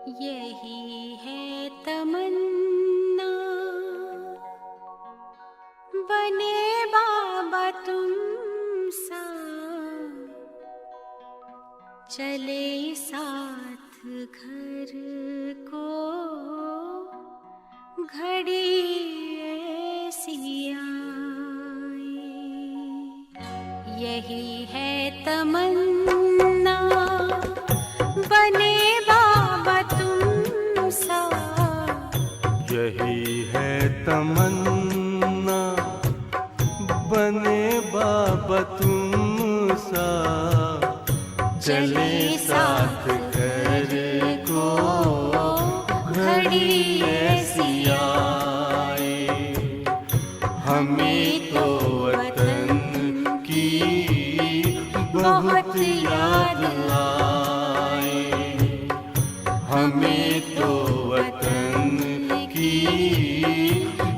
यही है तमन्ना, बने बाबा तुमसा, चले साथ घर को, घड़ी ऐसी आए। यही है तमन्ना, बने बाबा तुमसा। यही है तमन्ना, बने बाबा तुमसा, चले साथ घर को, घड़ी ऐसी आए। हमें तो वतन की बहुत याद आए। हमें तो वतन की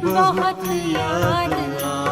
बहुत याद आए।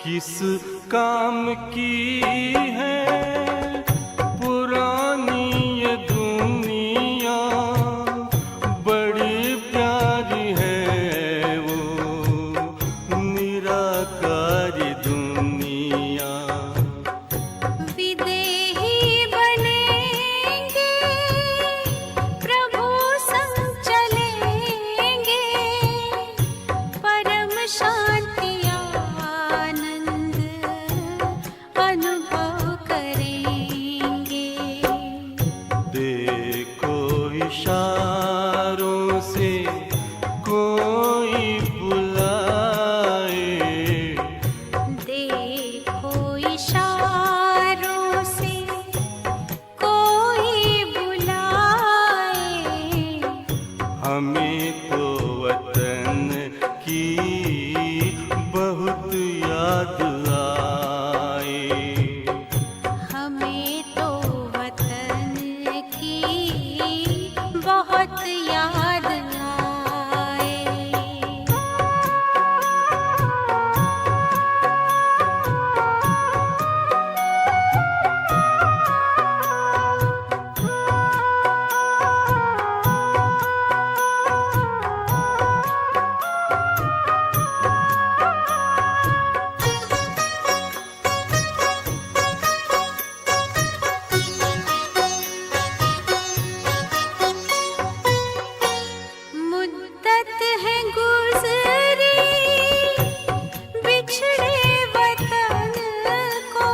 किस काम की है पुरानी ये दुनिया, बड़ी प्यारी है वो निराकारी दुनिया। विदेही बनेंगे, प्रभु संग चलेंगे, परम शांति अनुभव करेंगे। देखो इशारों से कोई बुलाए, देखो इशारों से कोई बुलाए। हमें तो वतन की बहुत याद आए। हमें तो वतन की बहुत याद आए। मुद्दत है गुज़री, बिछड़े वतन को,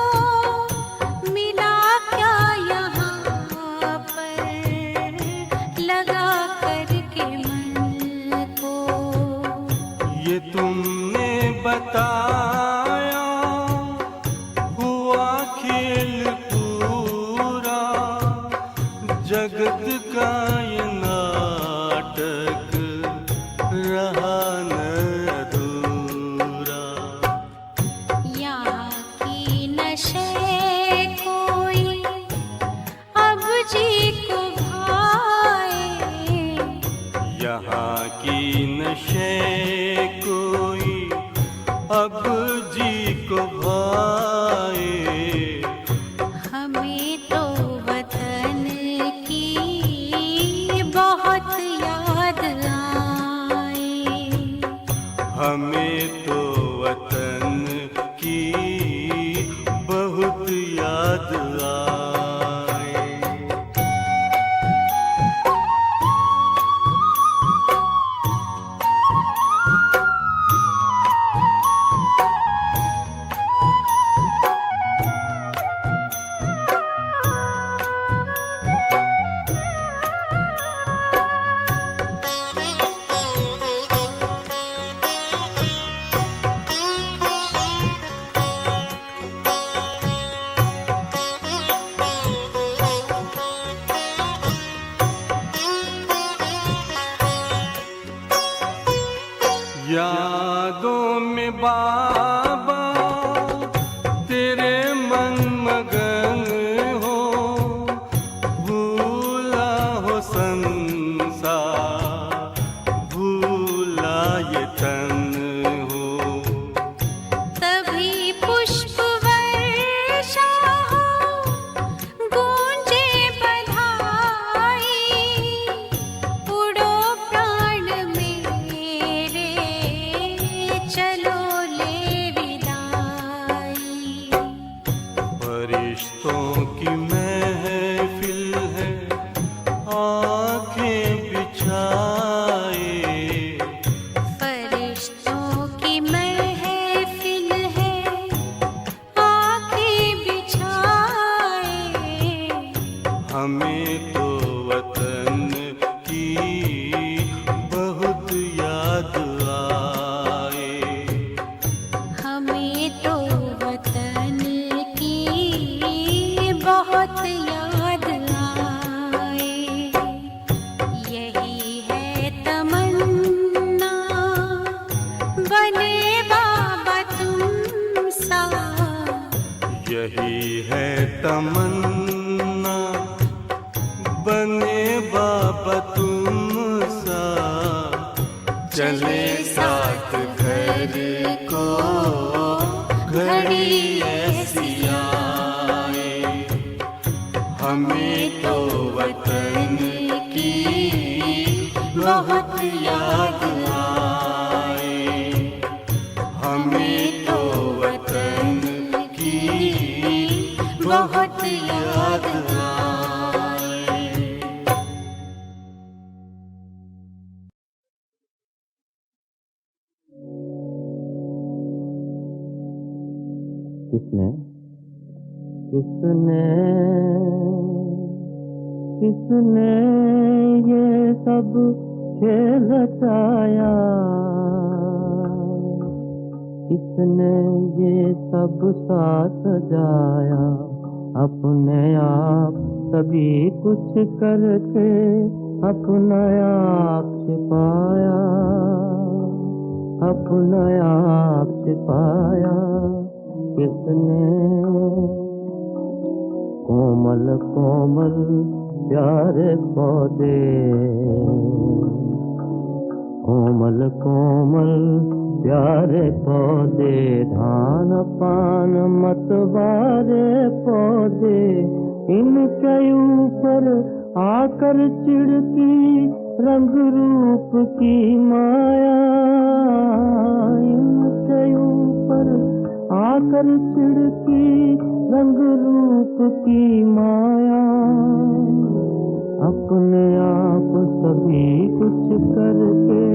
मिला क्या यहाँ पर, लगा करके मन को। ये तुमने बताया हुआ खेल पूरा, जगत का ये नाटक रहा न अधूरा। यहाँ की नशे कोई अब जी को भाए। यहाँ की नशे कोई अब जी को भाए। हमें तो वतन की बहुत याद आए। हमें तो वतन की बहुत याद आए। हमें तो वतन की बहुत याद आए। यही है तमन्ना बने बाबा तुम सा। यही है तमन्ना बने बाबा तुम सा। चले साथ घर को घड़ी ऐसी आए। हमें तो वतन की बहुत याद आए। हमें तो वतन की बहुत याद आए। किसने किसने किसने ये सब खेल रचाया? किसने ये सब साथ सजाया? अपने आप सभी कुछ करके अपना आप छिपाया। अपना आप छिपाया किसने? कोमल कोमल प्यारे पौधे, कोमल कोमल प्यारे पौधे, धान पान मतवारे पौधे, इनके ऊपर आकर चिढ़ती रंग रूप की माया। इनके ऊपर आकर चिढ़ती रंग रूप की माया। अपने आप सभी कुछ करके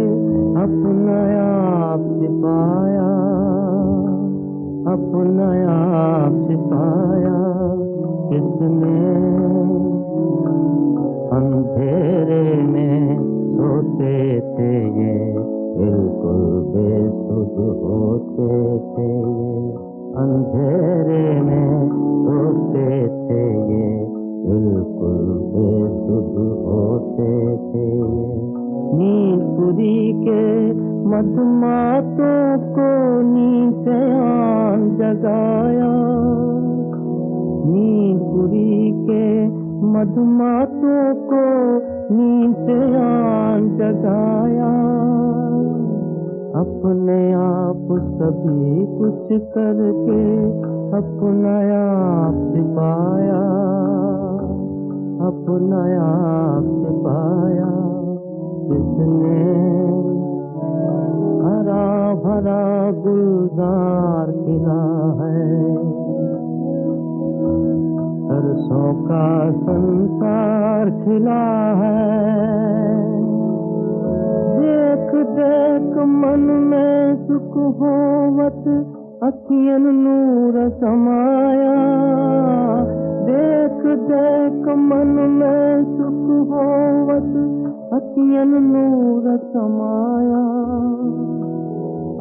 अपना आप छिपाया। अपना आप छिपाया किसने? अंधेरे में सोते थे ये, बिल्कुल बेसुध होते थे ये। अंधेरे में सोते थे ये, बिल्कुल बेसुध होते थे ये। नींदपुरी के मधुमातों को नींद से आन जगाया। नींदपुरी के मधुमातों को नींद से आन जगाया। अपने आप सभी कुछ करके अपना आप छिपाया। अपना आप छिपाया किसने? हरा भरा गुलजार खिला है, सरसों का संसार खिला है। देख देख मन में सुख होवत, अखियन नूर समाया। देख देख मन में सुख होवत, अखियन नूर समाया।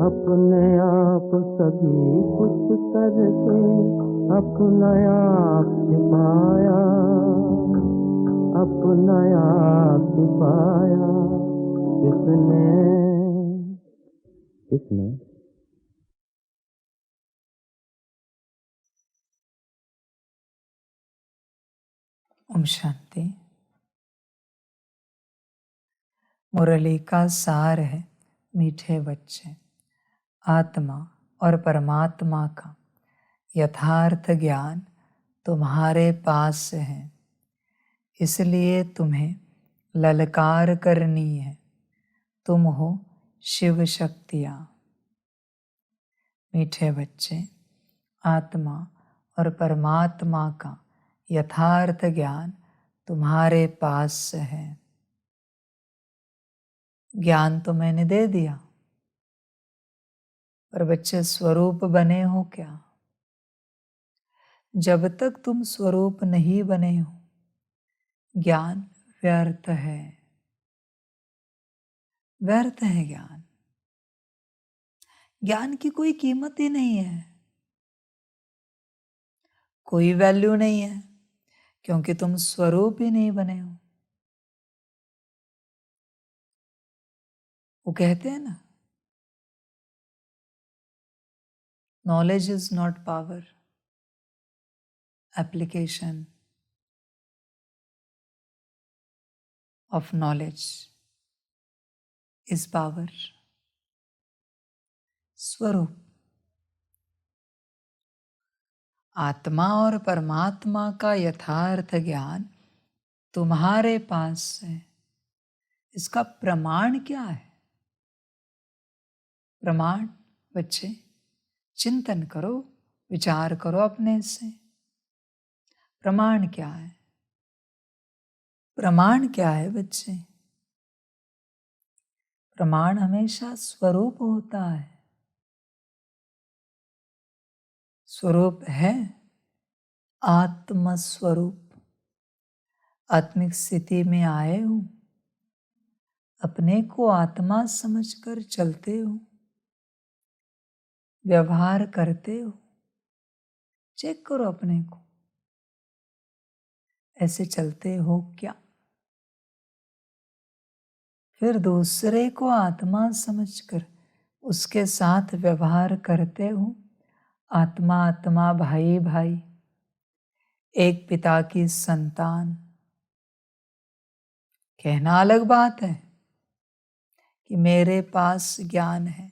अपने आप सभी कुछ करके अपना आप छिपाया। अपना आप छिपाया किसने? किसने? ओम शांति। मुरली का सार है मीठे बच्चे, आत्मा और परमात्मा का यथार्थ ज्ञान तुम्हारे पास है, इसलिए तुम्हें ललकार करनी है। तुम हो शिव शक्तियाँ। मीठे बच्चे, आत्मा और परमात्मा का यथार्थ ज्ञान तुम्हारे पास है। ज्ञान तो मैंने दे दिया, पर बच्चे स्वरूप बने हो क्या? जब तक तुम स्वरूप नहीं बने हो, ज्ञान व्यर्थ है। व्यर्थ है ज्ञान। ज्ञान की कोई कीमत ही नहीं है, कोई वैल्यू नहीं है, क्योंकि तुम स्वरूप ही नहीं बने हो। वो कहते हैं ना, knowledge is not power, application of knowledge is power. स्वरूप, आत्मा और परमात्मा का यथार्थ ज्ञान तुम्हारे पास है। इसका प्रमाण क्या है? प्रमाण बच्चे चिंतन करो, विचार करो अपने से। प्रमाण क्या है? प्रमाण क्या है बच्चे? प्रमाण हमेशा स्वरूप होता है। स्वरूप है आत्मस्वरूप। आत्मिक स्थिति में आए हो, अपने को आत्मा समझकर चलते हो, व्यवहार करते हो। चेक करो अपने को, ऐसे चलते हो क्या? फिर दूसरे को आत्मा समझकर उसके साथ व्यवहार करते हो। आत्मा आत्मा, भाई भाई, एक पिता की संतान। कहना अलग बात है कि मेरे पास ज्ञान है,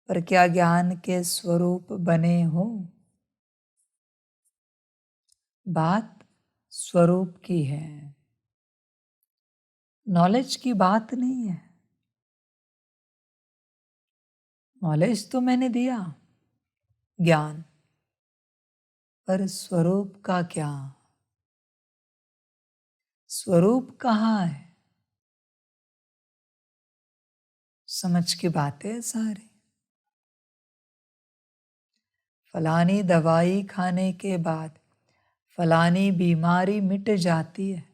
पर क्या ज्ञान के स्वरूप बने हो? बात स्वरूप की है, नॉलेज की बात नहीं है। नॉलेज तो मैंने दिया, ज्ञान, पर स्वरूप का क्या? स्वरूप कहाँ है? समझ की बातें है सारी। फलानी दवाई खाने के बाद फलानी बीमारी मिट जाती है,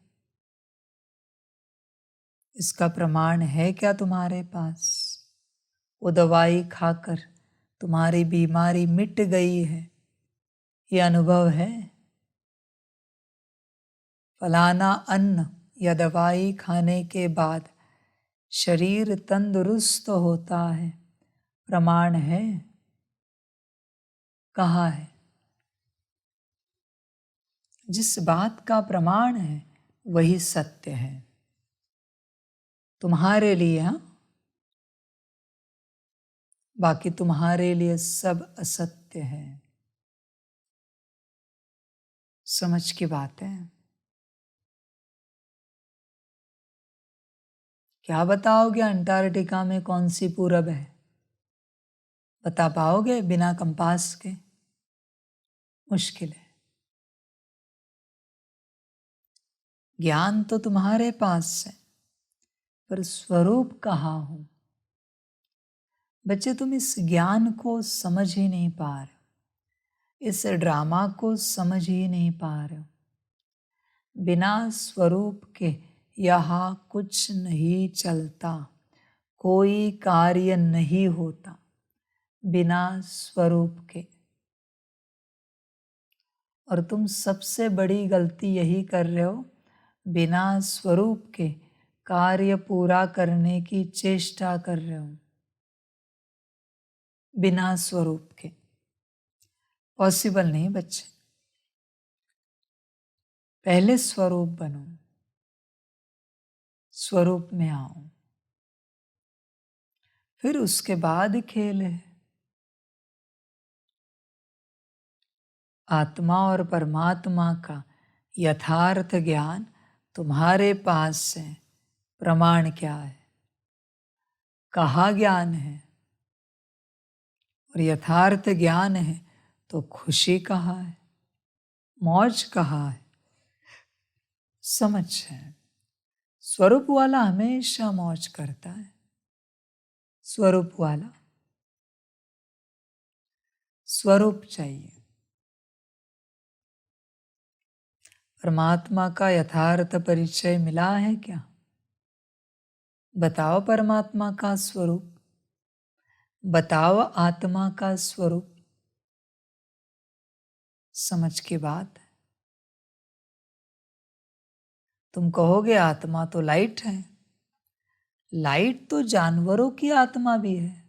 इसका प्रमाण है क्या तुम्हारे पास? वो दवाई खाकर तुम्हारी बीमारी मिट गई है, ये अनुभव है? फलाना अन्न या दवाई खाने के बाद शरीर तंदुरुस्त होता है, प्रमाण है? कहाँ है? जिस बात का प्रमाण है वही सत्य है तुम्हारे लिए। हाँ, बाकी तुम्हारे लिए सब असत्य है। समझ की बात है। क्या बताओगे अंटार्कटिका में कौन सी पूरब है? बता पाओगे बिना कंपास के? मुश्किल है। ज्ञान तो तुम्हारे पास है, पर स्वरूप कहाँ हो? बच्चे, तुम इस ज्ञान को समझ ही नहीं पा रहे हो, इस ड्रामा को समझ ही नहीं पा रहे हो। बिना स्वरूप के यहाँ कुछ नहीं चलता, कोई कार्य नहीं होता बिना स्वरूप के। और तुम सबसे बड़ी गलती यही कर रहे हो, बिना स्वरूप के कार्य पूरा करने की चेष्टा कर रहे हो। बिना स्वरूप के पॉसिबल नहीं बच्चे। पहले स्वरूप बनो, स्वरूप में आओ, फिर उसके बाद खेल है। आत्मा और परमात्मा का यथार्थ ज्ञान तुम्हारे पास है, प्रमाण क्या है? कहाँ ज्ञान है? और यथार्थ ज्ञान है तो खुशी कहाँ है? मौज कहाँ है? समझ है। स्वरूप वाला हमेशा मौज करता है। स्वरूप वाला, स्वरूप चाहिए। परमात्मा का यथार्थ परिचय मिला है क्या? बताओ परमात्मा का स्वरूप। बताओ आत्मा का स्वरूप। समझ की बात है। तुम कहोगे आत्मा तो लाइट है। लाइट तो जानवरों की आत्मा भी है।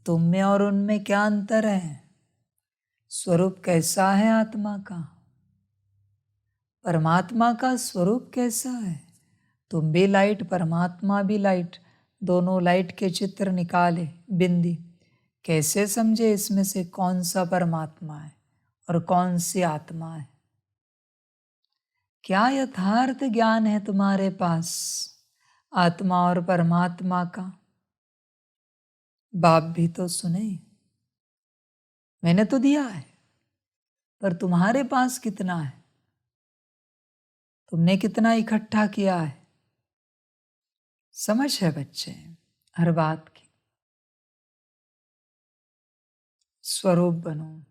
तुम में और उनमें क्या अंतर है? स्वरूप कैसा है आत्मा का? परमात्मा का स्वरूप कैसा है? तुम भी लाइट, परमात्मा भी लाइट, दोनों लाइट के चित्र निकाले बिंदी। कैसे समझे इसमें से कौन सा परमात्मा है और कौन सी आत्मा है? क्या यथार्थ ज्ञान है तुम्हारे पास आत्मा और परमात्मा का? बाप भी तो सुने। मैंने तो दिया है, पर तुम्हारे पास कितना है? तुमने कितना इकट्ठा किया है? समझ है बच्चे हर बात की। स्वरूप बनो।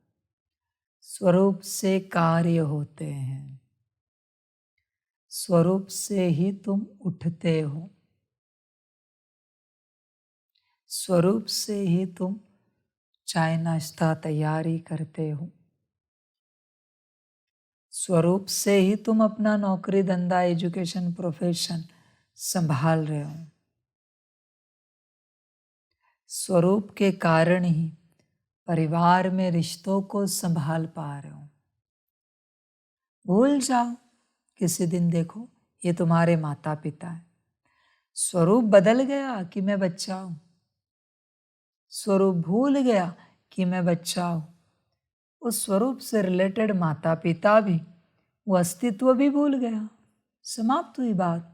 स्वरूप से कार्य होते हैं। स्वरूप से ही तुम उठते हो। स्वरूप से ही तुम चाय नाश्ता तैयारी करते हो। स्वरूप से ही तुम अपना नौकरी धंधा एजुकेशन प्रोफेशन संभाल रहे हो। स्वरूप के कारण ही परिवार में रिश्तों को संभाल पा रहे हो। भूल जाओ, किसी दिन देखो ये तुम्हारे माता पिता है। स्वरूप बदल गया कि मैं बच्चा हूं। स्वरूप भूल गया कि मैं बच्चा हूं। उस स्वरूप से रिलेटेड माता पिता भी, वो अस्तित्व भी भूल गया। समाप्त हुई बात।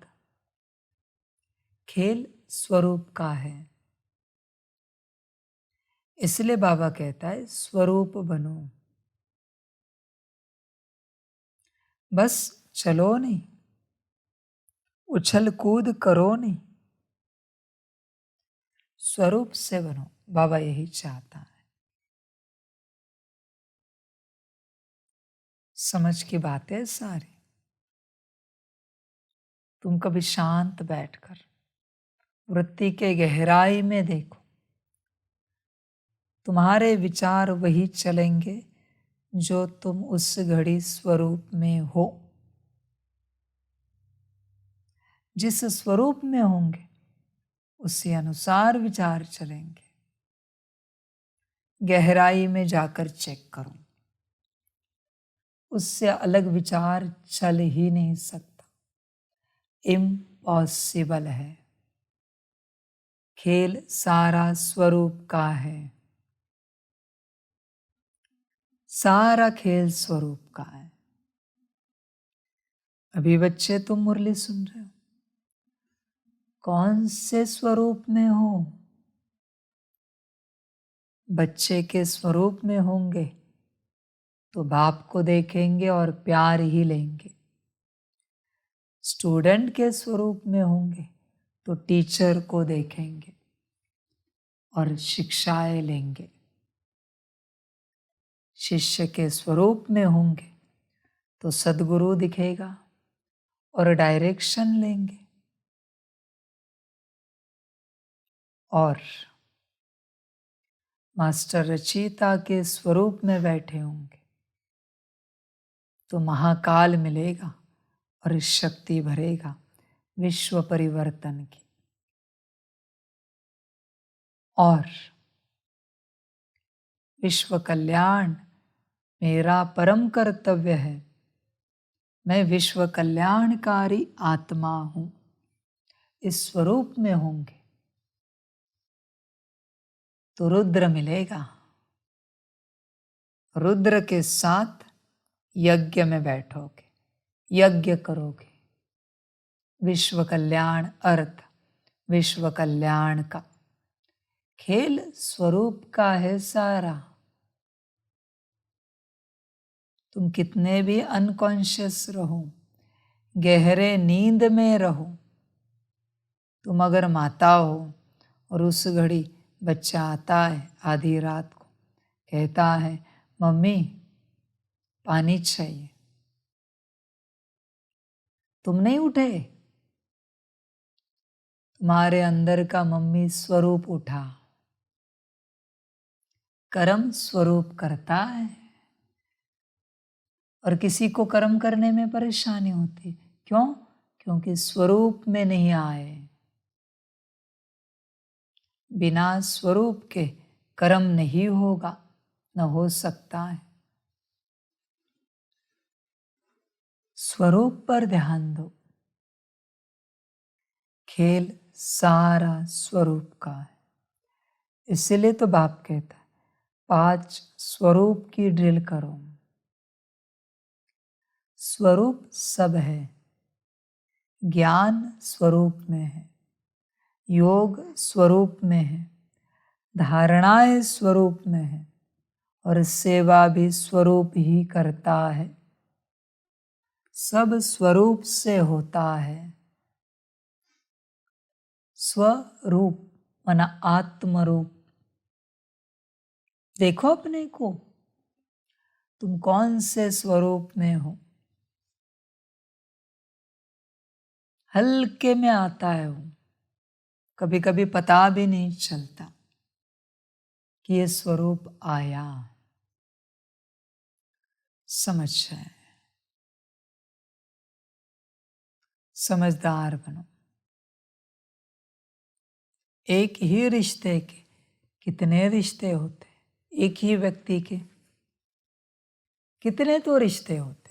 खेल स्वरूप का है। इसलिए बाबा कहता है स्वरूप बनो। बस चलो नहीं, उछल कूद करो नहीं, स्वरूप से बनो। बाबा यही चाहता है। समझ की बात है सारी। तुम कभी शांत बैठकर वृत्ति के गहराई में देखो। तुम्हारे विचार वही चलेंगे जो तुम उस घड़ी स्वरूप में हो। जिस स्वरूप में होंगे उसी अनुसार विचार चलेंगे। गहराई में जाकर चेक करो, उससे अलग विचार चल ही नहीं सकता। इम्पॉसिबल है। खेल सारा स्वरूप का है। सारा खेल स्वरूप का है। अभी बच्चे तुम मुरली सुन रहे हो, कौन से स्वरूप में हो? बच्चे के स्वरूप में होंगे तो बाप को देखेंगे और प्यार ही लेंगे। स्टूडेंट के स्वरूप में होंगे तो टीचर को देखेंगे और शिक्षाएं लेंगे। शिष्य के स्वरूप में होंगे तो सद्गुरु दिखेगा और डायरेक्शन लेंगे। और मास्टर रचयिता के स्वरूप में बैठे होंगे तो महाकाल मिलेगा और शक्ति भरेगा विश्व परिवर्तन की। और विश्व कल्याण मेरा परम कर्तव्य है। मैं विश्व कल्याणकारी आत्मा हूं। इस स्वरूप में होंगे तो रुद्र मिलेगा। रुद्र के साथ यज्ञ में बैठोगे, यज्ञ करोगे। विश्व कल्याण अर्थ विश्व कल्याण का खेल स्वरूप का है सारा। तुम कितने भी अनकॉन्शियस रहो, गहरे नींद में रहो, तुम अगर माता हो और उस घड़ी बच्चा आता है आधी रात को, कहता है मम्मी पानी चाहिए, तुम नहीं उठे, तुम्हारे अंदर का मम्मी स्वरूप उठा, कर्म स्वरूप करता है, और किसी को कर्म करने में परेशानी होती। क्यों? क्योंकि स्वरूप में नहीं आए। बिना स्वरूप के कर्म नहीं होगा, न हो सकता है। स्वरूप पर ध्यान दो। खेल सारा स्वरूप का है। इसलिए तो बाप कहता है 5 स्वरूप की ड्रिल करो। स्वरूप सब है। ज्ञान स्वरूप में है, योग स्वरूप में है, धारणाएं स्वरूप में है, और सेवा भी स्वरूप ही करता है। सब स्वरूप से होता है। स्वरूप माना आत्मरूप। देखो अपने को, तुम कौन से स्वरूप में हो। हल्के में आता है वो, कभी कभी पता भी नहीं चलता कि ये स्वरूप आया। समझ जाए, समझदार बनो। एक ही रिश्ते के कितने रिश्ते होते, एक ही व्यक्ति के कितने तो रिश्ते होते,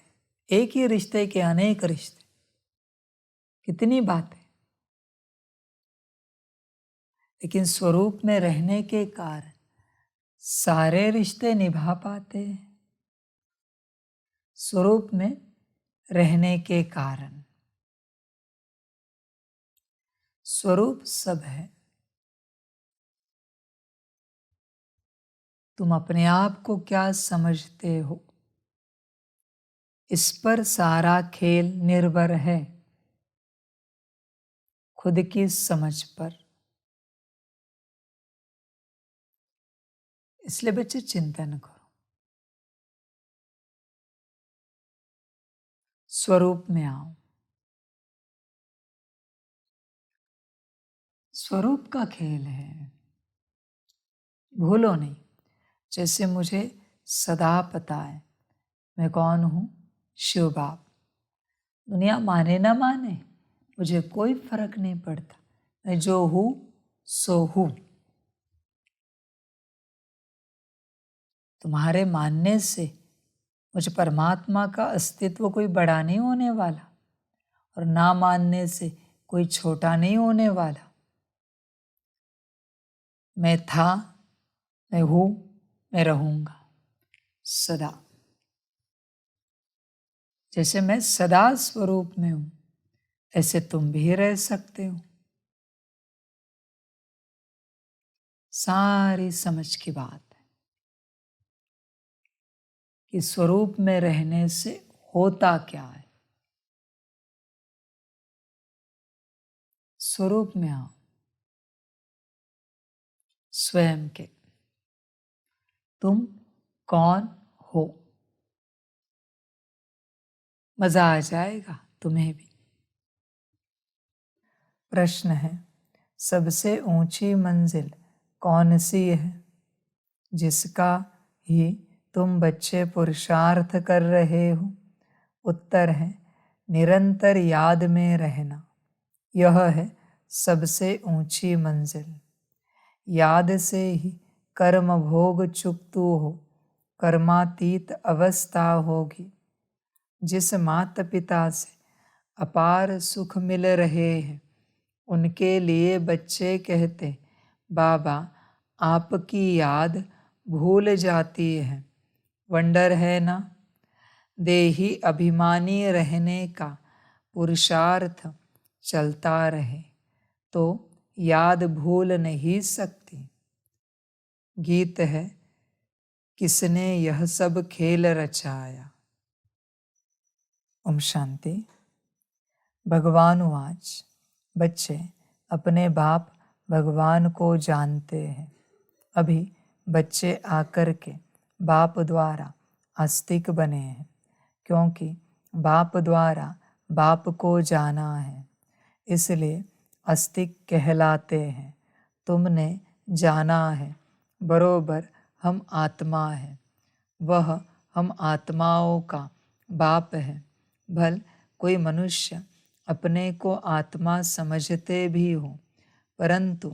एक ही रिश्ते के अनेक रिश्ते, कितनी बातें। लेकिन स्वरूप में रहने के कारण सारे रिश्ते निभा पाते हैं। स्वरूप में रहने के कारण स्वरूप सब है। तुम अपने आप को क्या समझते हो, इस पर सारा खेल निर्भर है। खुद की समझ पर। इसलिए बच्चे चिंतन करो, स्वरूप में आओ। स्वरूप का खेल है, भूलो नहीं। जैसे मुझे सदा पता है मैं कौन हूं, शिव बाप। दुनिया माने ना माने, मुझे कोई फर्क नहीं पड़ता। मैं जो हूं सो हूं। तुम्हारे मानने से मुझ परमात्मा का अस्तित्व कोई बड़ा नहीं होने वाला, और ना मानने से कोई छोटा नहीं होने वाला। मैं था, मैं हूं, मैं रहूंगा सदा। जैसे मैं सदा स्वरूप में हूं, ऐसे तुम भी रह सकते हो। सारी समझ की बात है कि स्वरूप में रहने से होता क्या है। स्वरूप में आओ, स्वयं के। तुम कौन हो, मजा आ जाएगा तुम्हें भी। प्रश्न है, सबसे ऊंची मंजिल कौन सी है जिसका ही तुम बच्चे पुरुषार्थ कर रहे हो? उत्तर है, निरंतर याद में रहना। यह है सबसे ऊंची मंजिल। याद से ही कर्म भोग चुकतू हो, कर्मातीत अवस्था होगी। जिस माता पिता से अपार सुख मिल रहे हैं, उनके लिए बच्चे कहते, बाबा आपकी याद भूल जाती है। वंडर है ना? देही अभिमानी रहने का पुरुषार्थ चलता रहे तो याद भूल नहीं सकती। गीत है, किसने यह सब खेल रचाया। ओम शांति। भगवान वाच। बच्चे अपने बाप भगवान को जानते हैं। अभी बच्चे आकर के बाप द्वारा आस्तिक बने हैं, क्योंकि बाप द्वारा बाप को जाना है। इसलिए आस्तिक कहलाते हैं। तुमने जाना है बरोबर हम आत्मा है, वह हम आत्माओं का बाप है। भल कोई मनुष्य अपने को आत्मा समझते भी हो, परंतु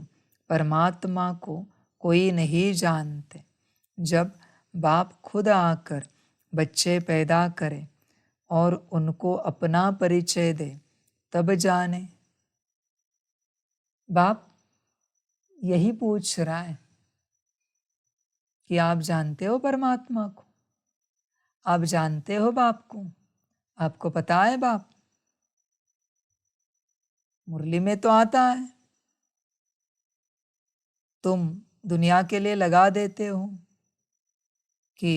परमात्मा को कोई नहीं जानते। जब बाप खुद आकर बच्चे पैदा करे और उनको अपना परिचय दे, तब जाने। बाप यही पूछ रहा है कि आप जानते हो परमात्मा को, आप जानते हो बाप को, आपको पता है बाप? मुरली में तो आता है, तुम दुनिया के लिए लगा देते हो कि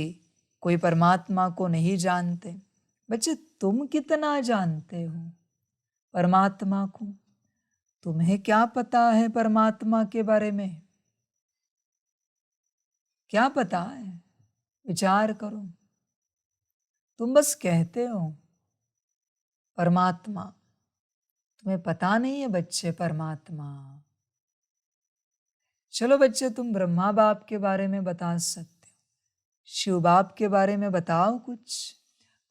कोई परमात्मा को नहीं जानते। बच्चे, तुम कितना जानते हो परमात्मा को? तुम्हें क्या पता है परमात्मा के बारे में? क्या पता है? विचार करो। तुम बस कहते हो परमात्मा, तुम्हें पता नहीं है बच्चे परमात्मा। चलो बच्चे, तुम ब्रह्मा बाप के बारे में बता सकते हो, शिव बाप के बारे में बताओ कुछ।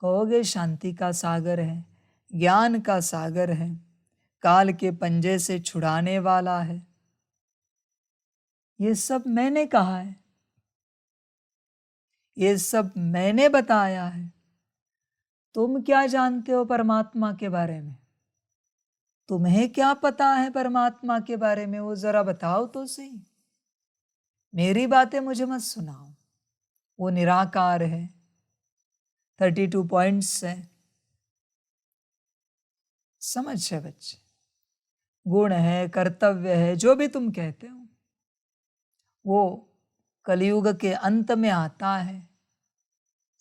कहोगे शांति का सागर है, ज्ञान का सागर है, काल के पंजे से छुड़ाने वाला है। ये सब मैंने कहा है, ये सब मैंने बताया है। तुम क्या जानते हो परमात्मा के बारे में? तुम्हें क्या पता है परमात्मा के बारे में? वो जरा बताओ तो सही। मेरी बातें मुझे मत सुनाओ। वो निराकार है, 32 पॉइंट्स है। समझ है बच्चे? गुण है, कर्तव्य है, जो भी तुम कहते हो, वो कलयुग के अंत में आता है,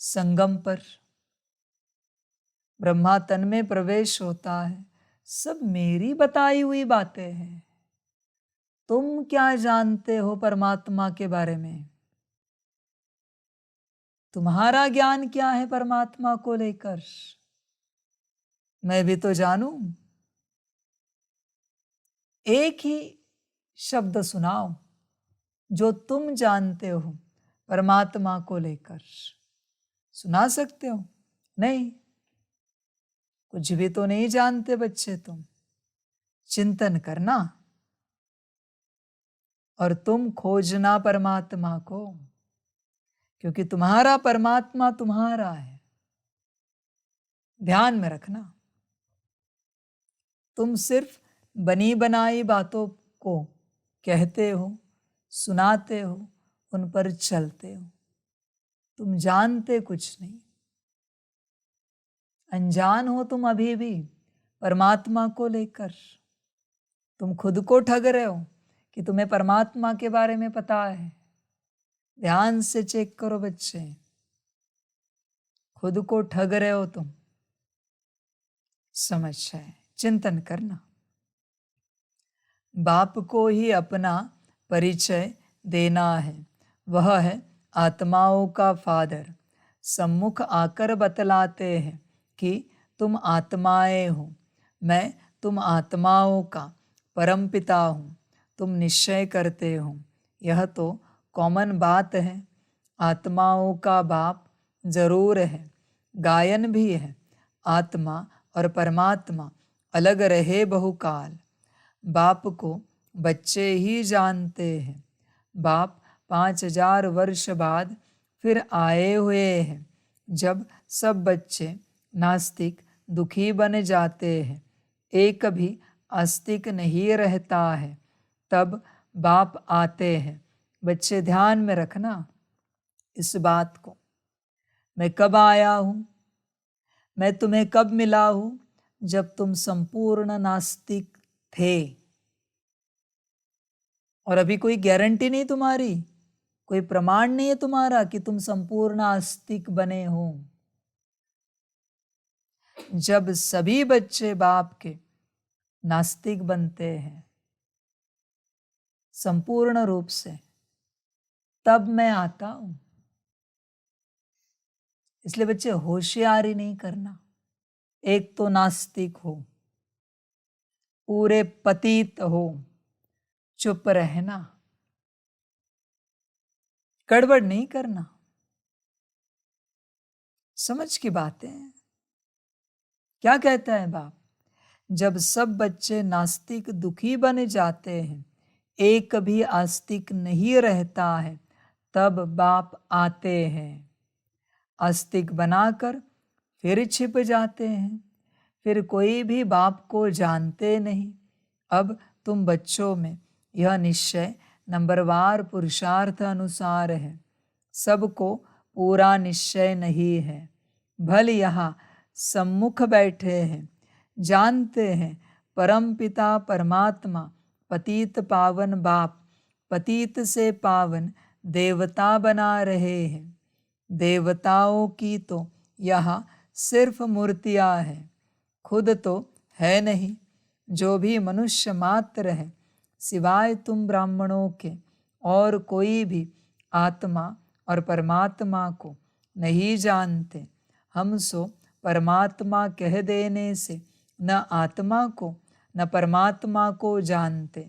संगम पर ब्रह्मा तन में प्रवेश होता है। सब मेरी बताई हुई बातें हैं। तुम क्या जानते हो परमात्मा के बारे में? तुम्हारा ज्ञान क्या है परमात्मा को लेकर? मैं भी तो जानूं। एक ही शब्द सुनाओ जो तुम जानते हो परमात्मा को लेकर। सुना सकते हो? नहीं, कुछ भी तो नहीं जानते बच्चे तुम। चिंतन करना और तुम खोजना परमात्मा को, क्योंकि तुम्हारा परमात्मा तुम्हारा है। ध्यान में रखना। तुम सिर्फ बनी बनाई बातों को कहते हो, सुनाते हो, उन पर चलते हो। तुम जानते कुछ नहीं। अनजान हो तुम अभी भी परमात्मा को लेकर। तुम खुद को ठग रहे हो कि तुम्हें परमात्मा के बारे में पता है। ध्यान से चेक करो बच्चे, खुद को ठग रहे हो तुम। समझ है? चिंतन करना। बाप को ही अपना परिचय देना है। वह है आत्माओं का फादर। सम्मुख आकर बतलाते हैं कि तुम आत्माएं हो। मैं तुम आत्माओं का परमपिता हूँ। तुम निश्चय करते हो, यह तो कॉमन बात है। आत्माओं का बाप जरूर है, गायन भी है। आत्मा और परमात्मा अलग रहे बहुकाल। बाप को बच्चे ही जानते हैं। बाप 5000 वर्ष बाद फिर आए हुए हैं। जब सब बच्चे नास्तिक दुखी बन जाते हैं, एक भी आस्तिक नहीं रहता है, तब बाप आते हैं। बच्चे ध्यान में रखना इस बात को। मैं कब आया हूँ? मैं तुम्हें कब मिला हूँ? जब तुम संपूर्ण नास्तिक थे। और अभी कोई गारंटी नहीं तुम्हारी, कोई प्रमाण नहीं है तुम्हारा कि तुम संपूर्ण आस्तिक बने हो। जब सभी बच्चे बाप के नास्तिक बनते हैं संपूर्ण रूप से, तब मैं आता हूं। इसलिए बच्चे होशियारी नहीं करना। एक तो नास्तिक हो, पूरे पतित हो, चुप रहना, गड़बड़ नहीं करना। समझ की बातें हैं। क्या कहता है बाप? जब सब बच्चे नास्तिक दुखी बन जाते हैं, एक भी आस्तिक नहीं रहता है, तब बाप आते हैं। आस्तिक बनाकर फिर छिप जाते हैं, फिर कोई भी बाप को जानते नहीं। अब तुम बच्चों में यह निश्चय नंबरवार पुरुषार्थ अनुसार है, सबको पूरा निश्चय नहीं है। भल यहाँ सम्मुख बैठे हैं, जानते हैं परम पिता परमात्मा पतित पावन बाप पतित से पावन देवता बना रहे हैं। देवताओं की तो यहाँ सिर्फ मूर्तियाँ हैं, खुद तो है नहीं। जो भी मनुष्य मात्र है, सिवाय तुम ब्राह्मणों के और कोई भी आत्मा और परमात्मा को नहीं जानते। हम सो परमात्मा कह देने से न आत्मा को न परमात्मा को जानते।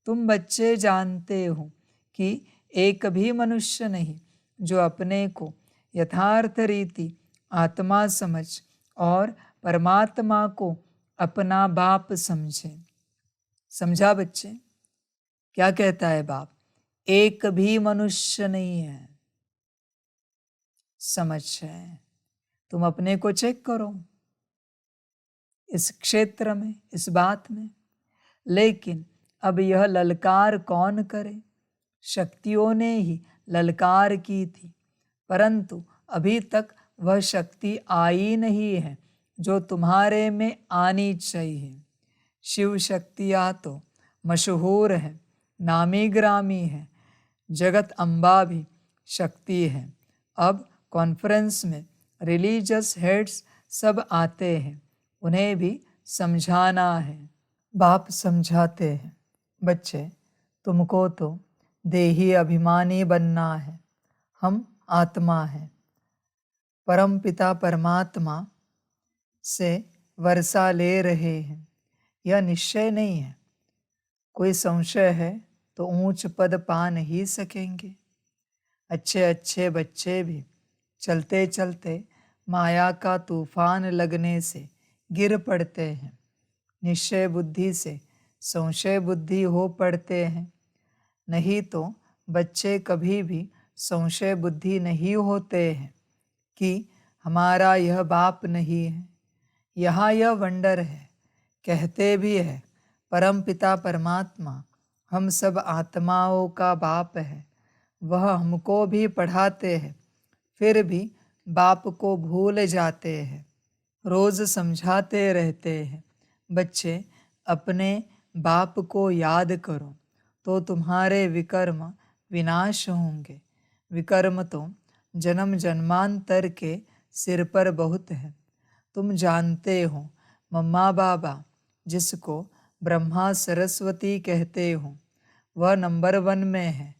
तुम बच्चे जानते हो कि एक भी मनुष्य नहीं जो अपने को यथार्थ रीति आत्मा समझ और परमात्मा को अपना बाप समझे। समझा बच्चे? क्या कहता है बाप? एक भी मनुष्य नहीं है। समझ है? तुम अपने को चेक करो इस क्षेत्र में, इस बात में। लेकिन अब यह ललकार कौन करे? शक्तियों ने ही ललकार की थी, परंतु अभी तक वह शक्ति आई नहीं है जो तुम्हारे में आनी चाहिए। शिव शक्तियाँ तो मशहूर है, नामी ग्रामी है, जगत अम्बा भी शक्ति है। अब कॉन्फ्रेंस में रिलीजियस हेड्स सब आते हैं, उन्हें भी समझाना है। बाप समझाते हैं, बच्चे तुमको तो देही अभिमानी बनना है। हम आत्मा हैं, परम पिता परमात्मा से वर्षा ले रहे हैं, यह निश्चय नहीं है। कोई संशय है तो ऊंच पद पा नहीं सकेंगे। अच्छे अच्छे बच्चे भी चलते चलते माया का तूफान लगने से गिर पड़ते हैं, निश्चय बुद्धि से संशय बुद्धि हो पड़ते हैं। नहीं तो बच्चे कभी भी संशय बुद्धि नहीं होते हैं कि हमारा यह बाप नहीं है। यहाँ यह वंडर है, कहते भी है परम पिता परमात्मा हम सब आत्माओं का बाप है। वह हमको भी पढ़ाते हैं, फिर भी बाप को भूल जाते हैं। रोज समझाते रहते हैं, बच्चे अपने बाप को याद करो तो तुम्हारे विकर्म विनाश होंगे। विकर्म तो जन्म जन्मांतर के सिर पर बहुत है। तुम जानते हो मम्मा बाबा जिसको ब्रह्मा सरस्वती कहते हो, वह नंबर 1 में है।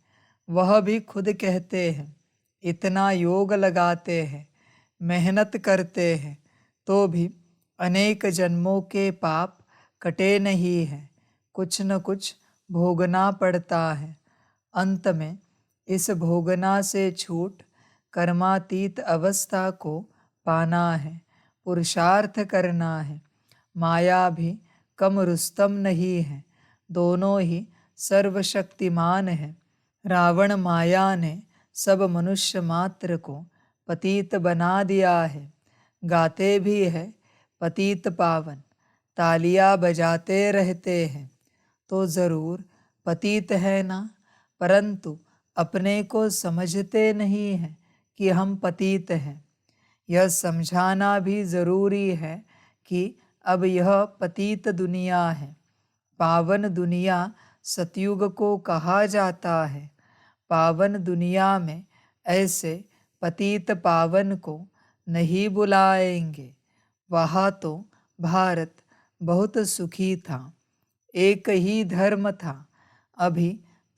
वह भी खुद कहते हैं इतना योग लगाते हैं, मेहनत करते हैं, तो भी अनेक जन्मों के पाप कटे नहीं हैं। कुछ न कुछ भोगना पड़ता है। अंत में इस भोगना से छूट कर्मातीत अवस्था को पाना है, पुरुषार्थ करना है। माया भी कम रुस्तम नहीं है, दोनों ही सर्वशक्तिमान है। रावण माया ने सब मनुष्य मात्र को पतित बना दिया है। गाते भी है पतित पावन, तालियां बजाते रहते हैं, तो ज़रूर पतित है ना, परंतु अपने को समझते नहीं हैं कि हम पतित हैं। यह समझाना भी ज़रूरी है कि अब यह पतित दुनिया है। पावन दुनिया सतयुग को कहा जाता है। पावन दुनिया में ऐसे पतित पावन को नहीं बुलाएंगे। वहाँ तो भारत बहुत सुखी था, एक ही धर्म था। अभी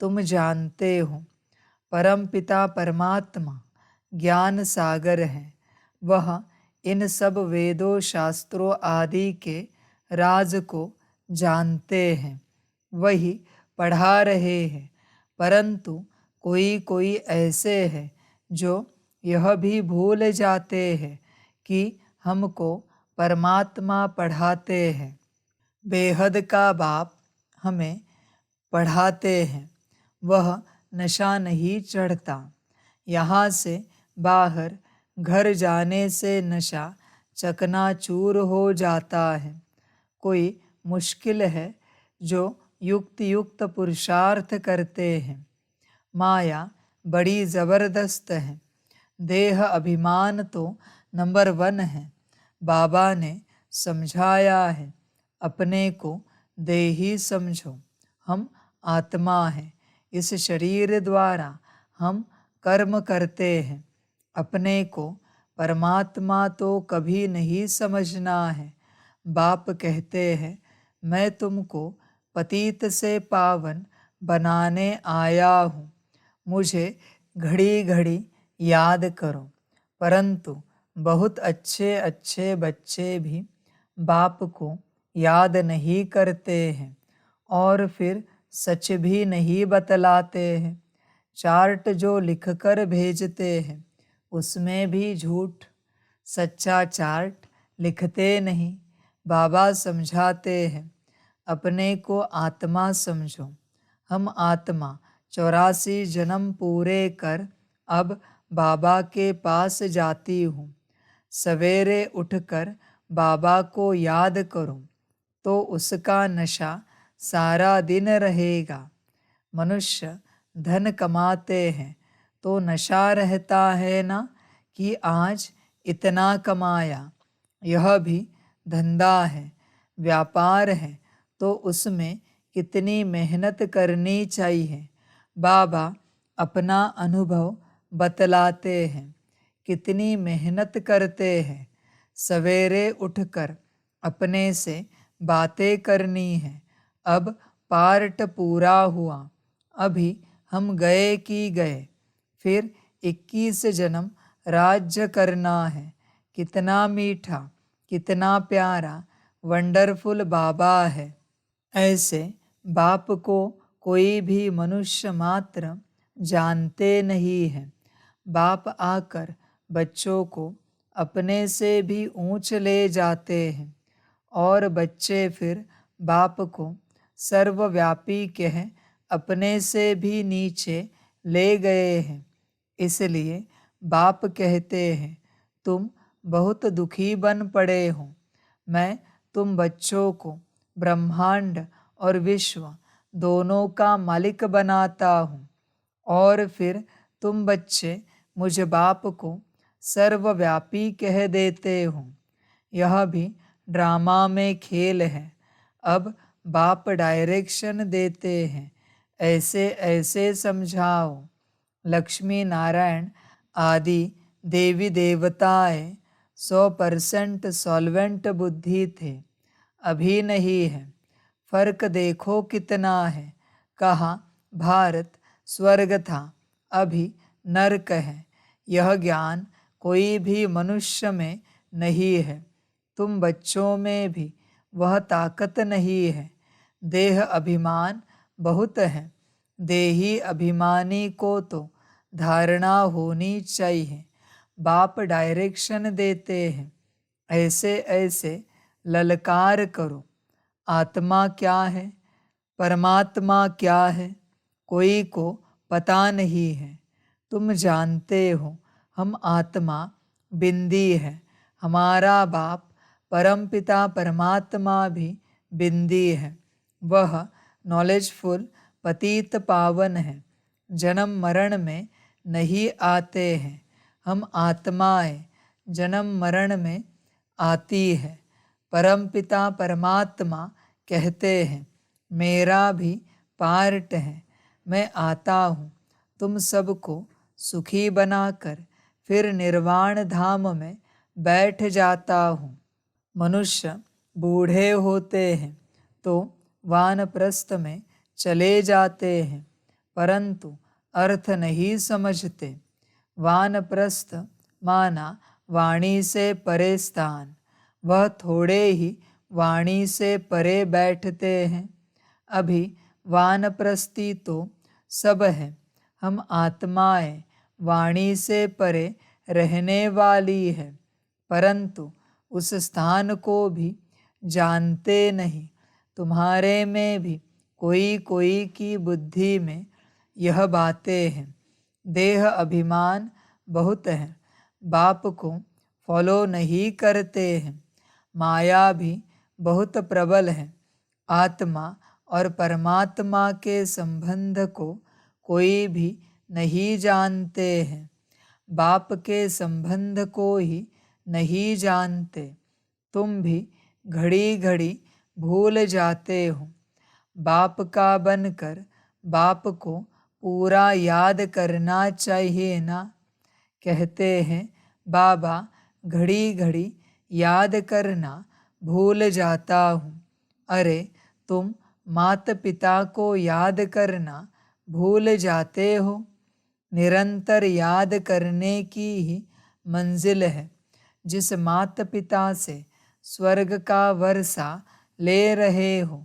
तुम जानते हो परम पिता परमात्मा ज्ञान सागर है। वह इन सब वेदों शास्त्रों आदि के राज को जानते हैं, वही पढ़ा रहे हैं, परंतु कोई कोई ऐसे हैं जो यह भी भूल जाते हैं कि हमको परमात्मा पढ़ाते हैं। बेहद का बाप हमें पढ़ाते हैं, वह नशा नहीं चढ़ता। यहाँ से बाहर घर जाने से नशा चकनाचूर हो जाता है। कोई मुश्किल है जो युक्त युक्त पुरुषार्थ करते हैं। माया बड़ी ज़बरदस्त है। देह अभिमान तो नंबर 1 है। बाबा ने समझाया है, अपने को देही समझो, हम आत्मा हैं। इस शरीर द्वारा हम कर्म करते हैं। अपने को परमात्मा तो कभी नहीं समझना है। बाप कहते हैं, मैं तुमको पतित से पावन बनाने आया हूँ, मुझे घड़ी घड़ी याद करो। परंतु बहुत अच्छे अच्छे बच्चे भी बाप को याद नहीं करते हैं और फिर सच भी नहीं बतलाते हैं। चार्ट जो लिखकर भेजते हैं उसमें भी झूठ, सच्चा चार्ट लिखते नहीं। बाबा समझाते हैं, अपने को आत्मा समझो। हम आत्मा 84 जन्म पूरे कर अब बाबा के पास जाती हूँ। सवेरे उठकर बाबा को याद करो तो उसका नशा सारा दिन रहेगा। मनुष्य धन कमाते हैं तो नशा रहता है ना कि आज इतना कमाया। यह भी धंधा है, व्यापार है, तो उसमें कितनी मेहनत करनी चाहिए। बाबा अपना अनुभव बतलाते हैं, कितनी मेहनत करते हैं। सवेरे उठकर अपने से बातें करनी है। अब पार्ट पूरा हुआ, अभी हम गए कि गए, फिर 21 जन्म राज्य करना है। कितना मीठा, कितना प्यारा, वंडरफुल बाबा है। ऐसे बाप को कोई भी मनुष्य मात्र जानते नहीं है। बाप आकर बच्चों को अपने से भी ऊंच ले जाते हैं और बच्चे फिर बाप को सर्वव्यापी कह अपने से भी नीचे ले गए हैं। इसलिए बाप कहते हैं, तुम बहुत दुखी बन पड़े हो। मैं तुम बच्चों को ब्रह्मांड और विश्व दोनों का मालिक बनाता हूँ और फिर तुम बच्चे मुझ बाप को सर्वव्यापी कह देते हो। यह भी ड्रामा में खेल है। अब बाप डायरेक्शन देते हैं, ऐसे ऐसे समझाओ। लक्ष्मी नारायण आदि देवी देवताएं 100% सॉल्वेंट बुद्धि थे, अभी नहीं है। फर्क देखो कितना है। कहा भारत स्वर्ग था, अभी नरक है। यह ज्ञान कोई भी मनुष्य में नहीं है। तुम बच्चों में भी वह ताकत नहीं है। देह अभिमान बहुत है। देही अभिमानी को तो धारणा होनी चाहिए। बाप डायरेक्शन देते हैं, ऐसे ऐसे ललकार करो। आत्मा क्या है, परमात्मा क्या है, कोई को पता नहीं है। तुम जानते हो हम आत्मा बिंदी है। हमारा बाप परमपिता परमात्मा भी बिंदी है। वह नॉलेजफुल पतित पावन है, जन्म मरण में नहीं आते हैं। हम आत्माएं जन्म मरण में आती है। परमपिता परमात्मा कहते हैं, मेरा भी पार्ट है, मैं आता हूँ तुम सबको सुखी बनाकर फिर निर्वाण धाम में बैठ जाता हूँ। मनुष्य बूढ़े होते हैं तो वानप्रस्थ में चले जाते हैं, परंतु अर्थ नहीं समझते। वानप्रस्थ माना वाणी से परे स्थान। वह थोड़े ही वाणी से परे बैठते हैं। अभी वानप्रस्थी तो सब है, हम आत्माएं वाणी से परे रहने वाली है, परंतु उस स्थान को भी जानते नहीं। तुम्हारे में भी कोई कोई की बुद्धि में यह बातें हैं। देह अभिमान बहुत है, बाप को फॉलो नहीं करते हैं। माया भी बहुत प्रबल है। आत्मा और परमात्मा के संबंध को कोई भी नहीं जानते हैं। बाप के संबंध को ही नहीं जानते। तुम भी घड़ी घड़ी भूल जाते हो। बाप का बनकर बाप को पूरा याद करना चाहिए ना। कहते हैं बाबा घड़ी घड़ी याद करना भूल जाता हूँ। अरे तुम माता पिता को याद करना भूल जाते हो। निरंतर याद करने की ही मंजिल है। जिस माता पिता से स्वर्ग का वर्षा ले रहे हो,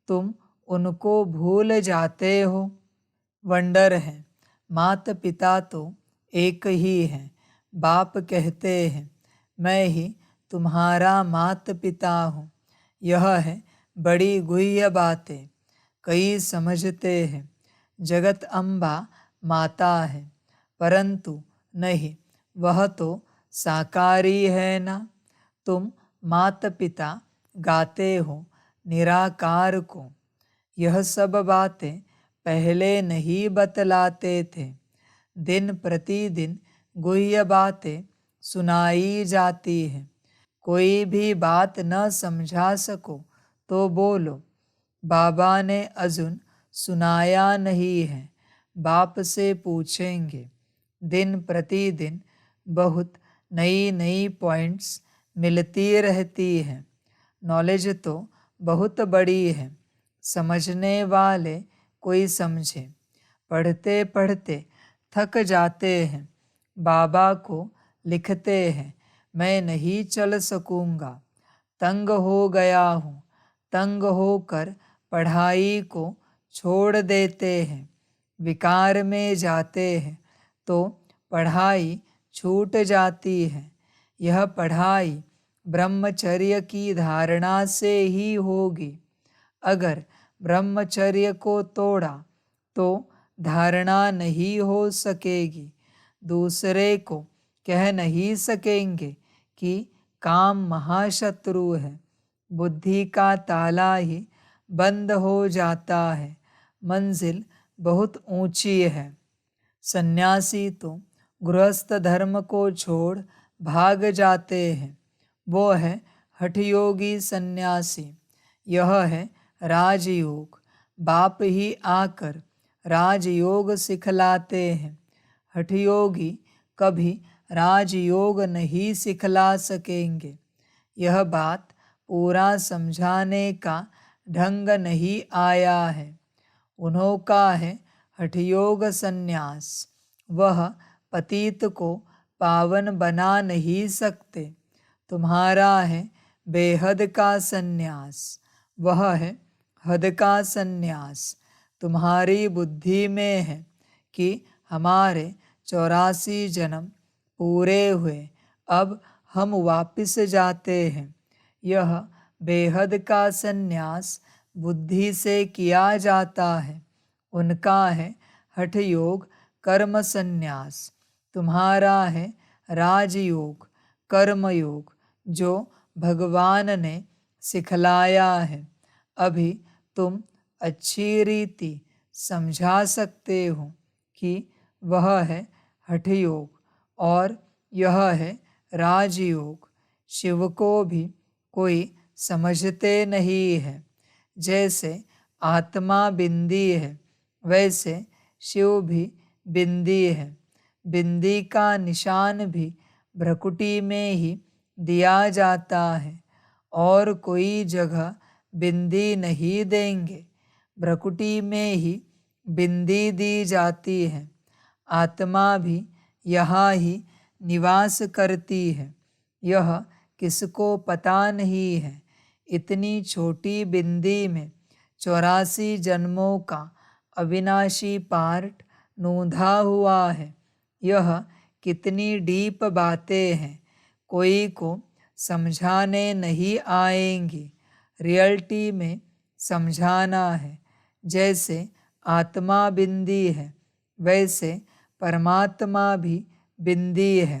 तुम उनको भूल जाते हो। वंडर है, माता पिता तो एक ही हैं। बाप कहते हैं मैं ही तुम्हारा माता पिता हूँ। यह है बड़ी गुह्य बातें। कई समझते हैं जगत अम्बा माता है, परंतु नहीं, वह तो साकारी है ना। तुम माता पिता गाते हो निराकार को। यह सब बातें पहले नहीं बतलाते थे। दिन प्रतिदिन गुह्य बातें सुनाई जाती हैं। कोई भी बात न समझा सको तो बोलो बाबा ने अजुन सुनाया नहीं है। बाप से पूछेंगे। दिन प्रतिदिन बहुत नई नई पॉइंट्स मिलती रहती हैं। नॉलेज तो बहुत बड़ी है। समझने वाले कोई समझे। पढ़ते पढ़ते थक जाते हैं। बाबा को लिखते हैं मैं नहीं चल सकूँगा, तंग हो गया हूँ। तंग होकर पढ़ाई को छोड़ देते हैं। विकार में जाते हैं तो पढ़ाई छूट जाती है। यह पढ़ाई ब्रह्मचर्य की धारणा से ही होगी। अगर ब्रह्मचर्य को तोड़ा तो धारणा नहीं हो सकेगी। दूसरे को कह नहीं सकेंगे कि काम महाशत्रु है। बुद्धि का ताला ही बंद हो जाता है। मंजिल बहुत ऊंची है। सन्यासी तो गृहस्थ धर्म को छोड़ भाग जाते हैं। वो है हठयोगी सन्यासी। यह है राजयोग। बाप ही आकर राजयोग सिखलाते हैं। हठयोगी कभी राजयोग नहीं सिखला सकेंगे। यह बात पूरा समझाने का ढंग नहीं आया है। उन्हों का है हठयोग संन्यास। वह पतित को पावन बना नहीं सकते। तुम्हारा है बेहद का संन्यास। वह है हद का संन्यास। तुम्हारी बुद्धि में है कि हमारे 84 जन्म पूरे हुए, अब हम वापिस जाते हैं। यह बेहद का संन्यास बुद्धि से किया जाता है। उनका है हठयोग कर्म संन्यास। तुम्हारा है राजयोग कर्मयोग, जो भगवान ने सिखलाया है। अभी तुम अच्छी रीति समझा सकते हो कि वह है हठयोग और यह है राजयोग। शिव को भी कोई समझते नहीं है। जैसे आत्मा बिंदी है, वैसे शिव भी बिंदी है। बिंदी का निशान भी भ्रकुटी में ही दिया जाता है और कोई जगह बिंदी नहीं देंगे। भ्रकुटी में ही बिंदी दी जाती है। आत्मा भी यहाँ ही निवास करती है। यह किसको पता नहीं है। इतनी छोटी बिंदी में 84 जन्मों का अविनाशी पार्ट नूंधा हुआ है। यह कितनी डीप बातें हैं, कोई को समझाने नहीं आएंगी। रियलिटी में समझाना है। जैसे आत्मा बिंदी है, वैसे परमात्मा भी बिंदी है।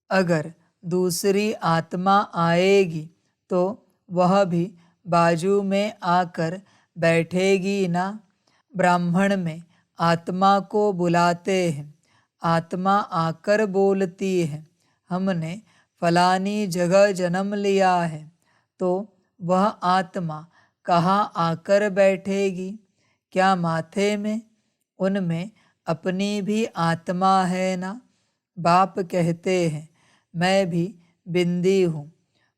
अगर दूसरी आत्मा आएगी तो वह भी बाजू में आकर बैठेगी ना। ब्राह्मण में आत्मा को बुलाते हैं, आत्मा आकर बोलती है, हमने फलानी जगह जन्म लिया है। तो वह आत्मा कहाँ आकर बैठेगी? क्या माथे में? उनमें अपनी भी आत्मा है ना। बाप कहते हैं, मैं भी बिंदी हूँ,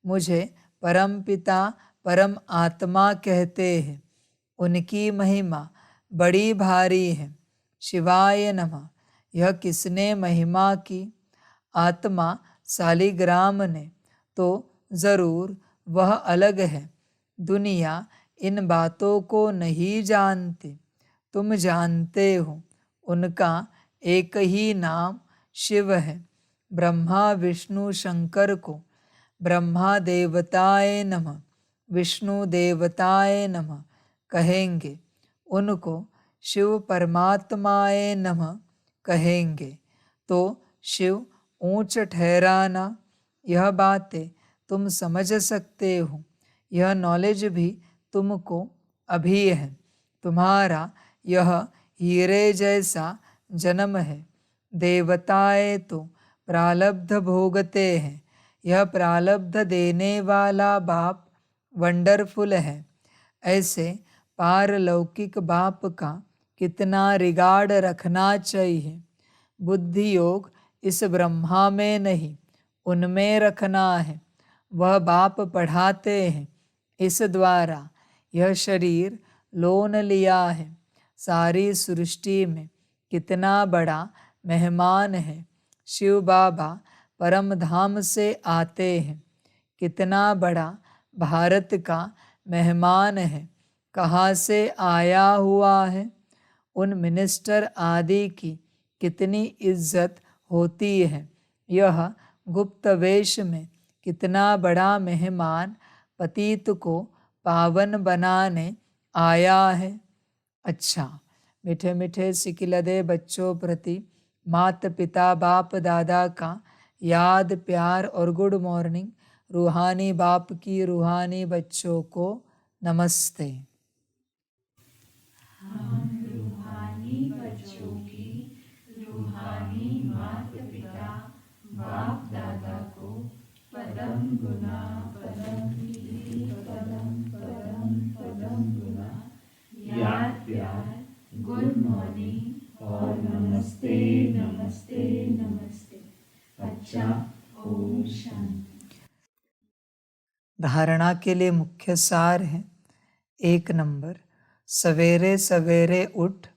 मुझे परम पिता परम आत्मा कहते हैं। उनकी महिमा बड़ी भारी है। शिवाय नमः। यह किसने महिमा की? आत्मा सालिग्राम ने। तो ज़रूर वह अलग है। दुनिया इन बातों को नहीं जानती, तुम जानते हो। उनका एक ही नाम शिव है। ब्रह्मा विष्णु शंकर को ब्रह्मा देवताय नमः, विष्णु देवताय नमः कहेंगे, उनको शिव परमात्माय नमः कहेंगे। तो शिव ऊंच ठहराना, यह बातें तुम समझ सकते हो। यह नॉलेज भी तुमको अभी है। तुम्हारा यह हीरे जैसा जन्म है। देवताएं तो प्रालब्ध भोगते हैं। यह प्रालब्ध देने वाला बाप वंडरफुल है। ऐसे पारलौकिक बाप का कितना रिगार्ड रखना चाहिए। बुद्धि योग इस ब्रह्मा में नहीं, उनमें रखना है। वह बाप पढ़ाते हैं, इस द्वारा यह शरीर लोन लिया है। सारी सृष्टि में कितना बड़ा मेहमान है। शिव बाबा परम धाम से आते हैं। कितना बड़ा भारत का मेहमान है। कहाँ से आया हुआ है। उन मिनिस्टर आदि की कितनी इज्जत होती है। यह गुप्त वेश में कितना बड़ा मेहमान पतित को पावन बनाने आया है। अच्छा, मीठे मीठे सिकिलदे बच्चों प्रति माता पिता बाप दादा का याद प्यार और गुड मॉर्निंग। रूहानी बाप की रूहानी बच्चों को नमस्ते। हम रूहानी बच्चों की रूहानी माता पिता बाप दादा को पदम गुना पदम कीर्ति पदम पदम पदम गुना याद प्यार गुड मॉर्निंग और नमस्ते नमस्ते नमस्ते। अच्छा, ओम शांति। धारणा के लिए मुख्य सार है। 1 नंबर, सवेरे सवेरे उठ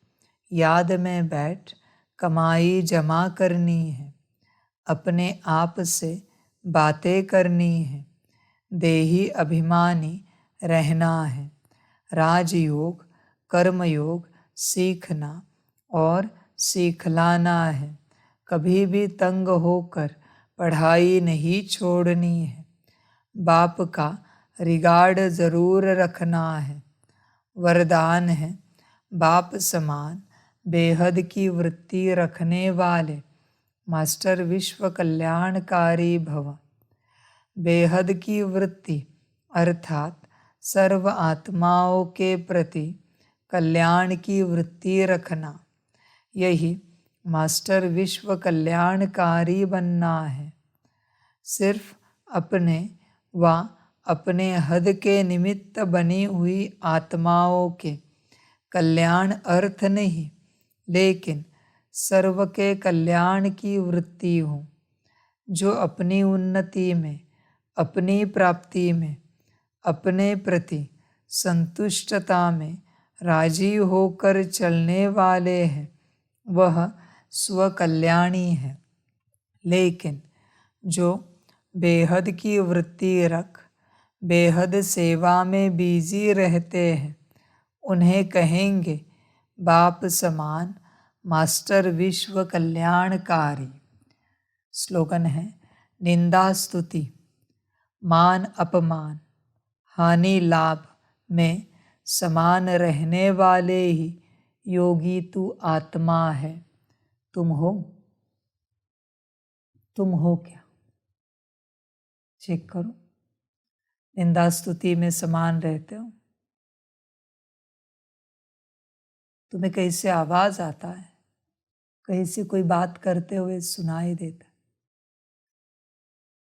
याद में बैठ कमाई जमा करनी है। अपने आप से बातें करनी है। देही अभिमानी रहना है। राजयोग कर्मयोग सीखना और सीखलाना है। कभी भी तंग होकर पढ़ाई नहीं छोड़नी है। बाप का रिगार्ड ज़रूर रखना है। वरदान है, बाप समान बेहद की वृत्ति रखने वाले मास्टर विश्व कल्याणकारी भव। बेहद की वृत्ति अर्थात सर्व आत्माओं के प्रति कल्याण की वृत्ति रखना, यही मास्टर विश्व कल्याणकारी बनना है। सिर्फ अपने व अपने हद के निमित्त बनी हुई आत्माओं के कल्याण अर्थ नहीं, लेकिन सर्व के कल्याण की वृत्ति हो। जो अपनी उन्नति में, अपनी प्राप्ति में, अपने प्रति संतुष्टता में राजी होकर चलने वाले हैं, वह स्वकल्याणी है। लेकिन जो बेहद की वृत्ति रख बेहद सेवा में बिजी रहते हैं, उन्हें कहेंगे बाप समान मास्टर विश्व कल्याणकारी। स्लोगन है, निंदा स्तुति, मान अपमान, हानि लाभ में समान रहने वाले ही योगी तू आत्मा है। तुम हो क्या? चेक करो, निंदा स्तुति में समान रहते हो? तुम्हें कहीं से आवाज आता है, कहीं से कोई बात करते हुए सुनाई देता,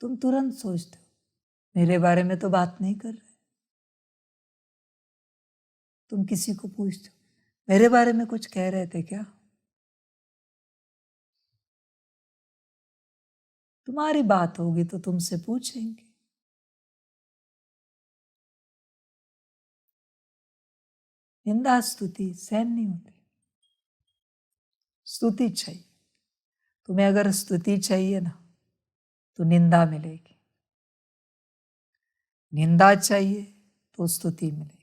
तुम तुरंत सोचते हो मेरे बारे में तो बात नहीं कर रहे। तुम किसी को पूछते हो मेरे बारे में कुछ कह रहे थे क्या? तुम्हारी बात होगी तो तुमसे पूछेंगे। निंदा स्तुति सहन नहीं होती, स्तुति चाहिए। तुम्हें अगर स्तुति चाहिए ना तो निंदा मिलेगी, निंदा चाहिए तो स्तुति मिलेगी।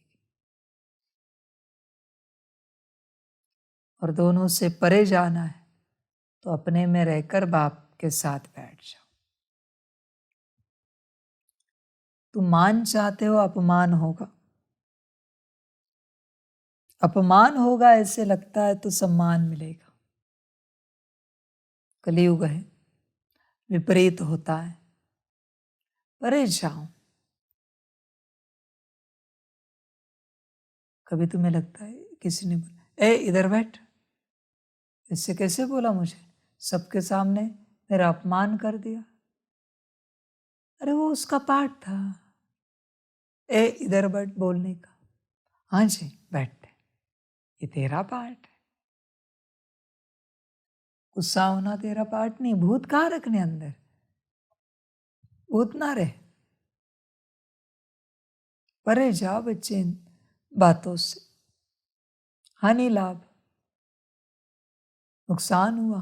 और दोनों से परे जाना है तो अपने में रहकर बाप के साथ बैठ जाओ। तुम मान चाहते हो, अपमान होगा। अपमान होगा ऐसे लगता है तो सम्मान मिलेगा। कलियुग है, विपरीत होता है। परे जाओ। कभी तुम्हें लगता है किसी ने बोला ए इधर बैठ, इससे कैसे बोला मुझे, सबके सामने मेरा अपमान कर दिया। अरे वो उसका पाठ था, ए इधर बैठ बोलने का। हाँ जी बैठते, ये तेरा पाठ है। गुस्सा होना तेरा पाठ नहीं। भूत कहाँ रखने अंदर, भूत ना रहे। परे जाओ बच्चे इन बातों से। हानि लाभ, नुकसान हुआ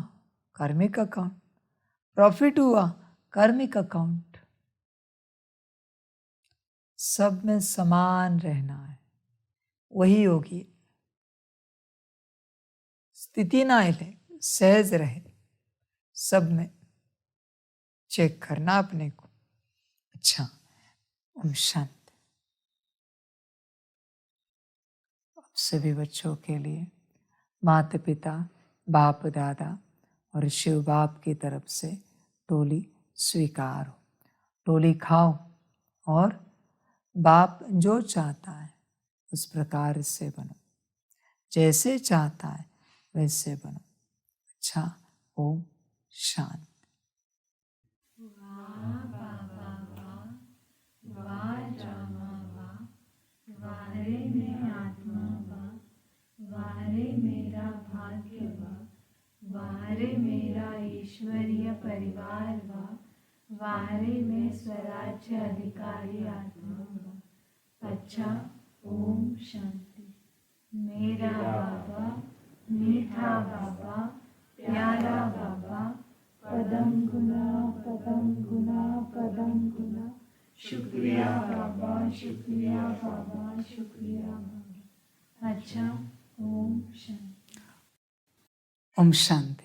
कार्मिक अकाउंट, प्रॉफिट हुआ कार्मिक अकाउंट। सब में समान रहना है, वही होगी। स्थिति ना हिले, सहज रहे, सब में चेक करना अपने को। अच्छा, ओम शांति। आप सभी बच्चों के लिए माता पिता, बाप दादा और शिव बाप की तरफ से टोली स्वीकार हो। टोली खाओ और बाप जो चाहता है उस प्रकार से बनो, जैसे चाहता है वैसे बनो। अच्छा, ओम शांति। वारे में आत्मा वाह, वारे मेरा भाग्य वाह, वारे मेरा ईश्वरीय परिवार वाह, वारे में स्वराज्य अधिकारी आत्मा वाह। अच्छा, ओम शांति। मेरा बाबा, मीठा बाबा, प्यारा बाबा, पदम गुना पदम गुना पदम गुना। शुक्रिया बाबा, शुक्रिया बाबा, शुक्रिया बाबा। अच्छा, ओम शांति। ओम शांति।